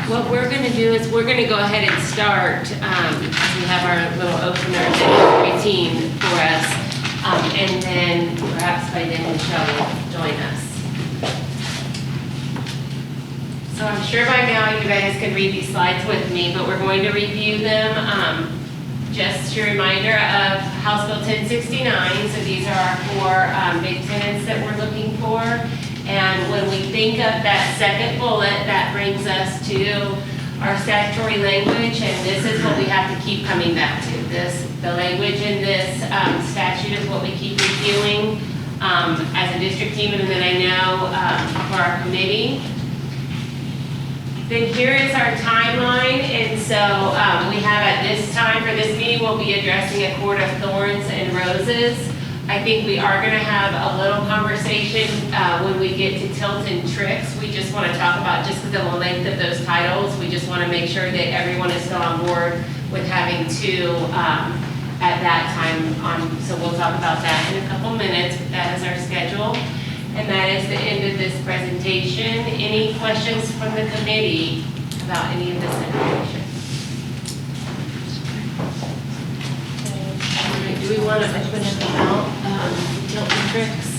What we're going to do is we're going to go ahead and start. We have our little opener routine for us, and then perhaps by then Michelle will join us. So I'm sure by now you guys can read these slides with me, but we're going to review them. Just a reminder of House Bill 1069. So these are our four big tenants that we're looking for. And when we think of that second bullet, that brings us to our statutory language, and this is what we have to keep coming back to. The language in this statute is what we keep reviewing as a district team, and then I know for our committee. Then here is our timeline, and so we have at this time for this meeting, we'll be addressing A Court of Thorns and Roses. I think we are going to have a little conversation when we get to Tilton Tricks. We just want to talk about, just because of the length of those titles, we just want to make sure that everyone is still on board with having two at that time. So we'll talk about that in a couple minutes, but that is our schedule. And that is the end of this presentation. Any questions from the committee about any of this information? Do we want to open it about Tilton Tricks?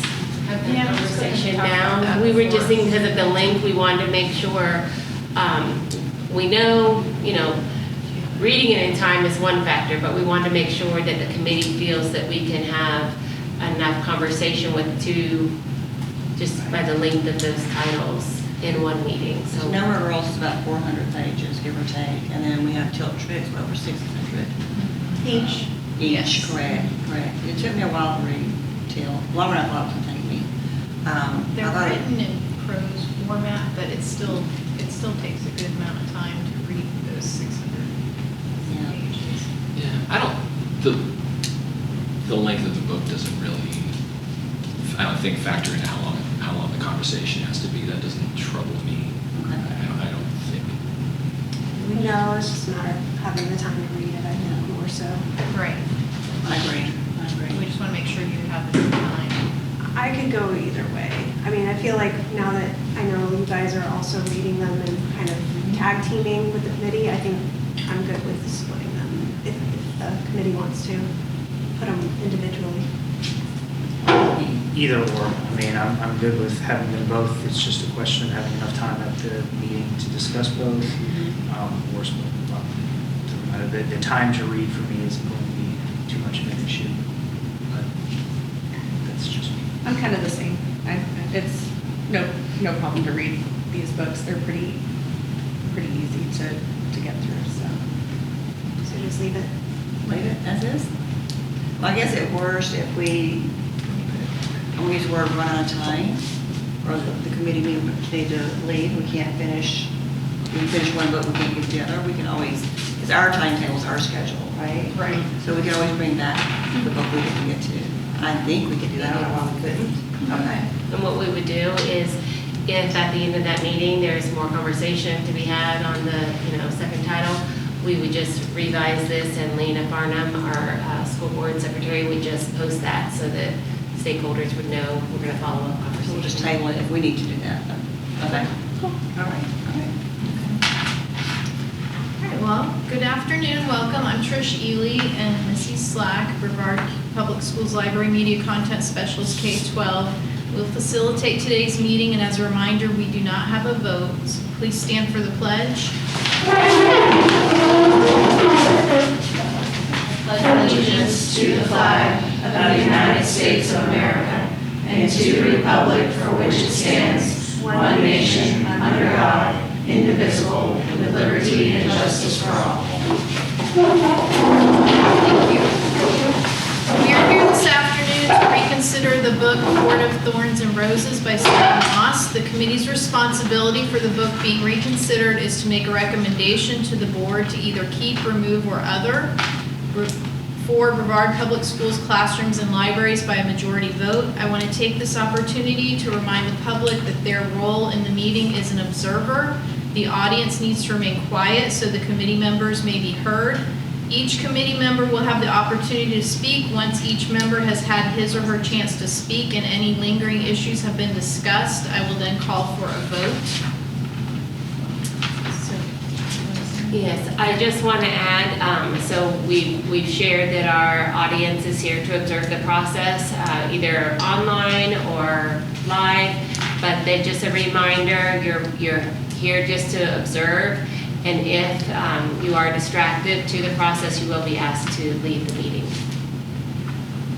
Have the conversation now. We were just thinking because of the length, we wanted to make sure we know, reading it in time is one factor, but we wanted to make sure that the committee feels that we can have enough conversation with two, just by the length of those titles in one meeting. So Number of rules is about 400 pages, give or take, and then we have Tilton Tricks, over 600. Each. Yes. Correct. It took me a while to read till, longer than I thought it would take me. They're written in prose format, but it still takes a good amount of time to read those 600 pages. Yeah, the length of the book doesn't really, I don't think, factor in how long the conversation has to be. That doesn't trouble me. Okay. I don't think. No, it's just a matter of having the time to read it, I think, more so. Right. I agree. We just want to make sure you have the time. I could go either way. I mean, I feel like now that I know you guys are also reading them and kind of tag teaming with the committee, I think I'm good with splitting them if the committee wants to put them individually. Either or. I mean, I'm good with having them both. It's just a question of having enough time at the meeting to discuss both. Or split them up. The time to read for me isn't going to be too much of an issue. But that's just me. I'm kind of the same. It's no problem to read these books. They're pretty easy to get through. So just leave it. Leave it as is? Well, I guess at worst, if we use the word run out of time, or the committee need to leave, we can't finish, we can finish one book, we can't get the other, we can always, because our timetable is our schedule, right? Right. So we can always bring back the book we didn't get to. I think we could do that, I don't know why we couldn't. Okay. And what we would do is, if at the end of that meeting there's more conversation to be had on the second title, we would just revise this, and Lena Farnham, our school board secretary, would just post that so that stakeholders would know we're going to follow up conversation. So we'll just table it if we need to do that. Okay. Cool. All right. All right, well, good afternoon, welcome. I'm Trish Ely and Missy Slack, Brevard Public Schools Library Media Content Specialist K-12. We'll facilitate today's meeting, and as a reminder, we do not have a vote. So please stand for the pledge. Pledge allegiance to the flag of the United States of America and to the republic for which it stands, one nation, under God, indivisible, with liberty and justice for all. Thank you. We are here this afternoon to reconsider the book Court of Thorns and Roses by Sarah Moss. The committee's responsibility for the book being reconsidered is to make a recommendation to the board to either keep, remove, or other for Brevard Public Schools classrooms and libraries by a majority vote. I want to take this opportunity to remind the public that their role in the meeting is an observer. The audience needs to remain quiet so the committee members may be heard. Each committee member will have the opportunity to speak once each member has had his or her chance to speak and any lingering issues have been discussed. I will then call for a vote. So Yes, I just want to add, so we've shared that our audience is here to observe the process, either online or live, but then just a reminder, you're here just to observe, and if you are distracted to the process, you will be asked to leave the meeting.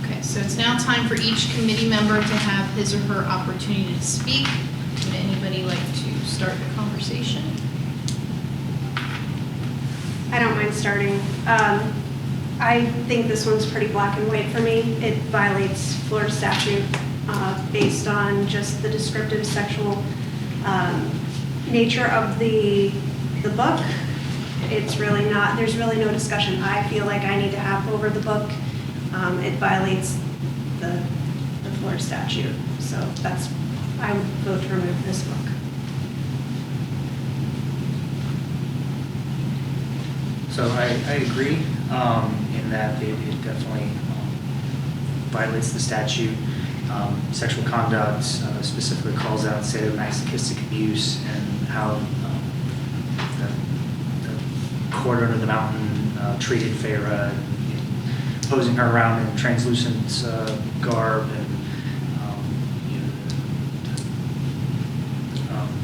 Okay, so it's now time for each committee member to have his or her opportunity to speak. Would anybody like to start the conversation? I don't mind starting. I think this one's pretty black and white for me. It violates Florida statute based on just the descriptive sexual nature of the book. It's really not, there's really no discussion I feel like I need to have over the book. It violates the Florida statute. So I would vote to remove this book. So I agree in that it definitely violates the statute. Sexual conduct specifically calls out sadomasochistic abuse and how the court under the mountain treated Farah, posing her around in translucent garb, and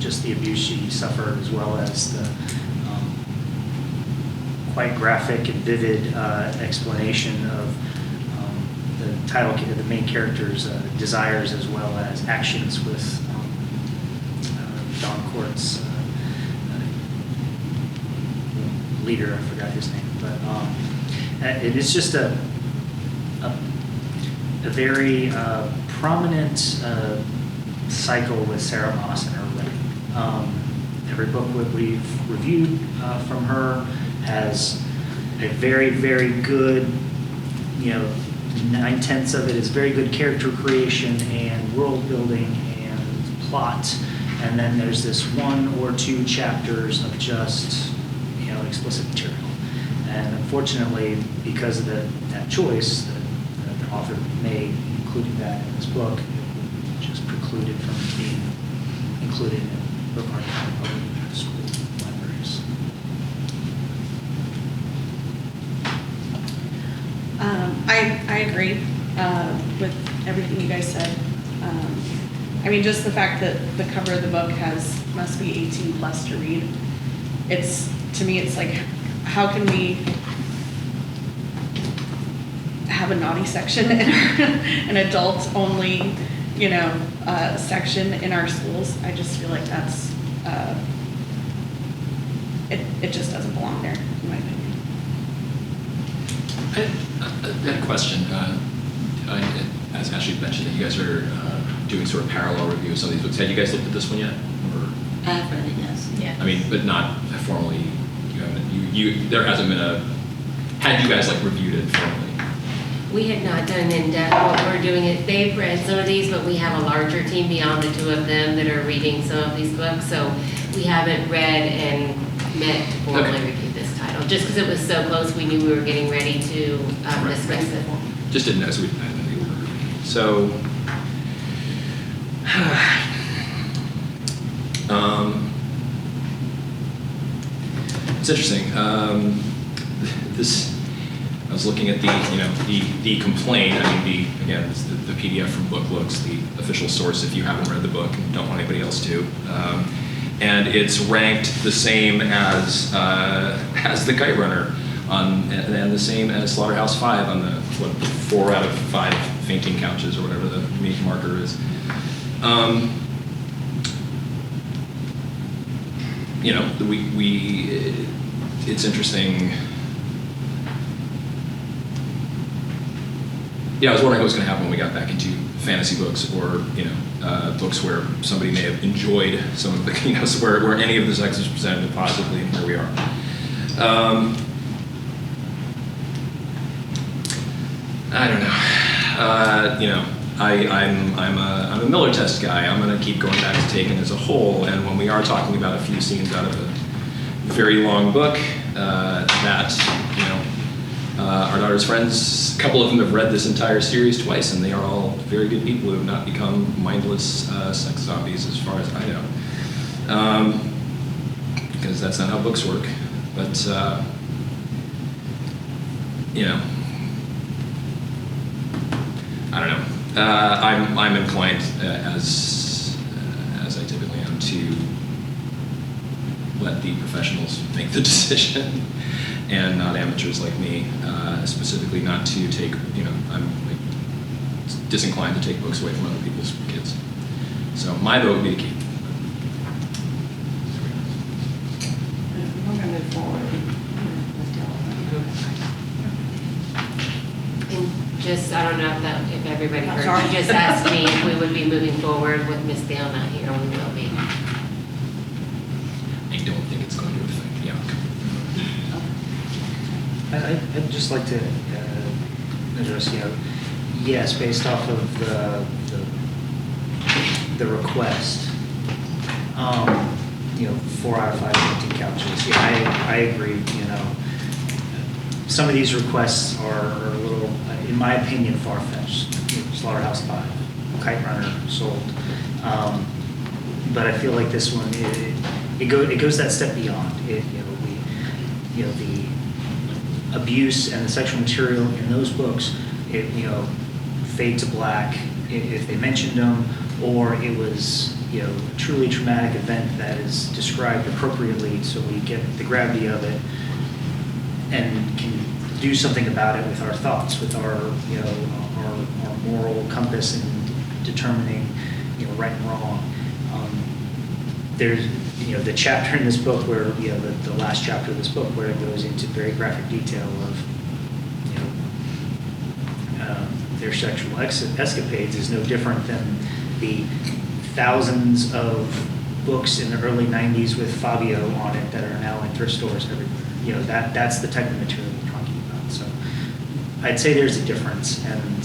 just the abuse she suffered, as well as the quite graphic and vivid explanation of the main character's desires as well as actions with Don Court's leader. I forgot his name, but it is just a very prominent cycle with Sarah Moss and her writing. Every book that we've reviewed from her has a very, very good, 9/10 of it is very good character creation and world building and plot. And then there's this 1 or 2 chapters of just, explicit material. And unfortunately, because of that choice that the author made, including that in this book, it just precluded from being included in Brooklyn County Public School libraries. I agree with everything you guys said. Just the fact that the cover of the book must be 18 plus to read. To me, it's like, how can we have a naughty section in an adult only, section in our schools? I just feel like that's, it just doesn't belong there, in my opinion. I had a question. As Ashley mentioned, that you guys are doing sort of parallel review of some of these books. Had you guys looked at this one yet? Or? I've read it, yes. Yeah. But not formally. There hasn't been had you guys reviewed it formally? We had not done in-depth what we're doing. They've read some of these, but we have a larger team beyond the 2 of them that are reading some of these books. So we haven't read and met to formally review this title. Just because it was so close, we knew we were getting ready to discuss it. Just didn't know, so we didn't have any order. So, it's interesting. I was looking at the complaint. Again, it's the PDF from BookLooks, the official source if you haven't read the book and don't want anybody else to. And it's ranked the same as The Kite Runner, and the same as Slaughterhouse-5 on the 4 out of 5 fainting couches or whatever the meat marker is. It's interesting. Yeah, I was wondering what was going to happen when we got back into fantasy books, or books where somebody may have enjoyed some of the, where any of the sex is presented positively, and here we are. I don't know. I'm a Miller test guy. I'm going to keep going back to Taken as a whole, and when we are talking about a few scenes out of a very long book, our daughter's friends, a couple of them have read this entire series twice, and they are all very good people who have not become mindless sex zombies, as far as I know. Because that's not how books work. But, you know, I don't know. I'm inclined, as I typically am, to let the professionals make the decision, and not amateurs like me. Specifically, not to take. You know, I'm like, disinclined to take books away from other people's kids. So my vote would be to keep. We're gonna move forward. And just, I don't know if everybody I'm heard, sorry. you just asked me if we would be moving forward with Miss Dale not here, we will be. I don't think it's going to affect the outcome. I'd just like to address, yes, based off of the request, 4 out of 5 empty couches. Yeah, I agree, Some of these requests are a little, in my opinion, far-fetched. Slaughterhouse 5, Kite Runner sold. But I feel like this one, it goes that step beyond. The abuse and the sexual material in those books, fade to black if they mentioned them, or it was, a truly traumatic event that is described appropriately, so we get the gravity of it and can do something about it with our thoughts, with our moral compass in determining, right and wrong. There's, the chapter in this book where, the last chapter of this book where it goes into very graphic detail of, their sexual escapades is no different than the thousands of books in the early 90s with Fabio on it that are now in thrift stores everywhere. That's the type of material we're talking about. So I'd say there's a difference, and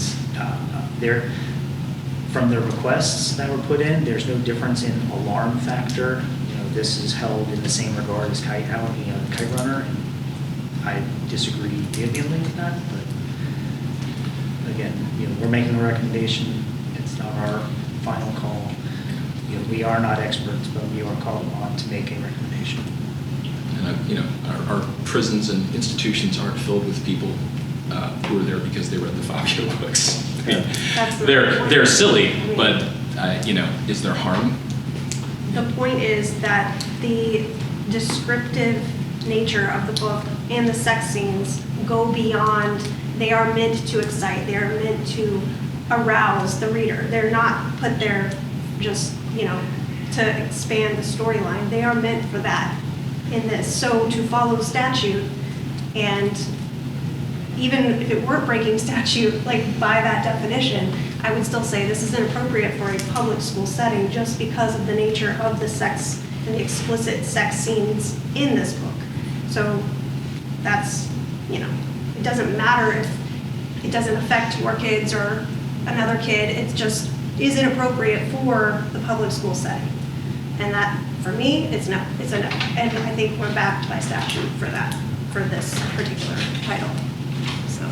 from the requests that were put in, there's no difference in alarm factor. This is held in the same regard as Kite Runner, and I disagree vehemently with that. But again, we're making a recommendation. It's not our final call. We are not experts, but we are called upon to make a recommendation. And our prisons and institutions aren't filled with people who are there because they read the Fabio books. I mean, That's the they're point. silly, I mean, but is there harm? The point is that the descriptive nature of the book and the sex scenes go beyond, they are meant to excite, they are meant to arouse the reader. They're not put there just, to expand the storyline. They are meant for that in this. So to follow statute, and even if it weren't breaking statute, like by that definition, I would still say this is inappropriate for a public school setting just because of the nature of the sex and the explicit sex scenes in this book. So that's, it doesn't matter if it doesn't affect your kids or another kid, it just is inappropriate for the public school setting. And that, for me, it's no, it's a no. And I think we're backed by statute for that, for this particular title, so.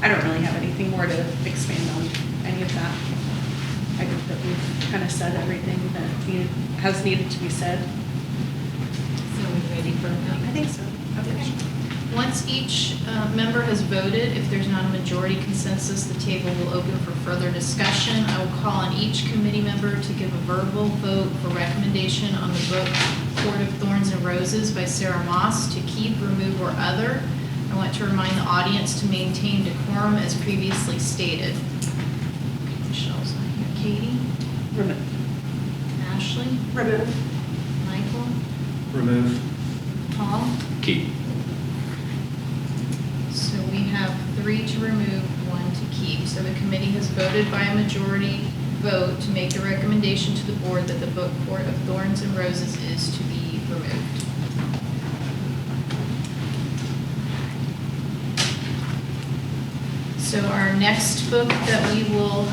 I don't really have anything more to expand on any of that. I think that we've kind of said everything that has needed to be said. So we ready for a I vote? think so. Okay. Once each member has voted, if there's not a majority consensus, the table will open for further discussion. I will call on each committee member to give a verbal vote for recommendation on the book Court of Thorns and Roses by Sarah Moss to keep, remove, or other. I want to remind the audience to maintain decorum as previously stated. Michelle's not here. Katie? Remove. Ashley? Remove. Michael? Remove. Paul? Keep. So we have 3 to remove, 1 to keep. So the committee has voted by a majority vote to make the recommendation to the board that the book Court of Thorns and Roses is to be removed. So our next book that we will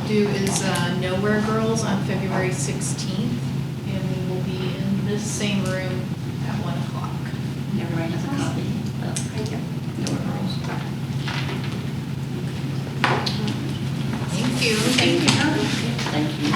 do is Nowhere Girls on February 16th. And we will be in this same room at 1 o'clock. Everybody has a copy. Thank you. Nowhere Girls. Thank you. Thank you.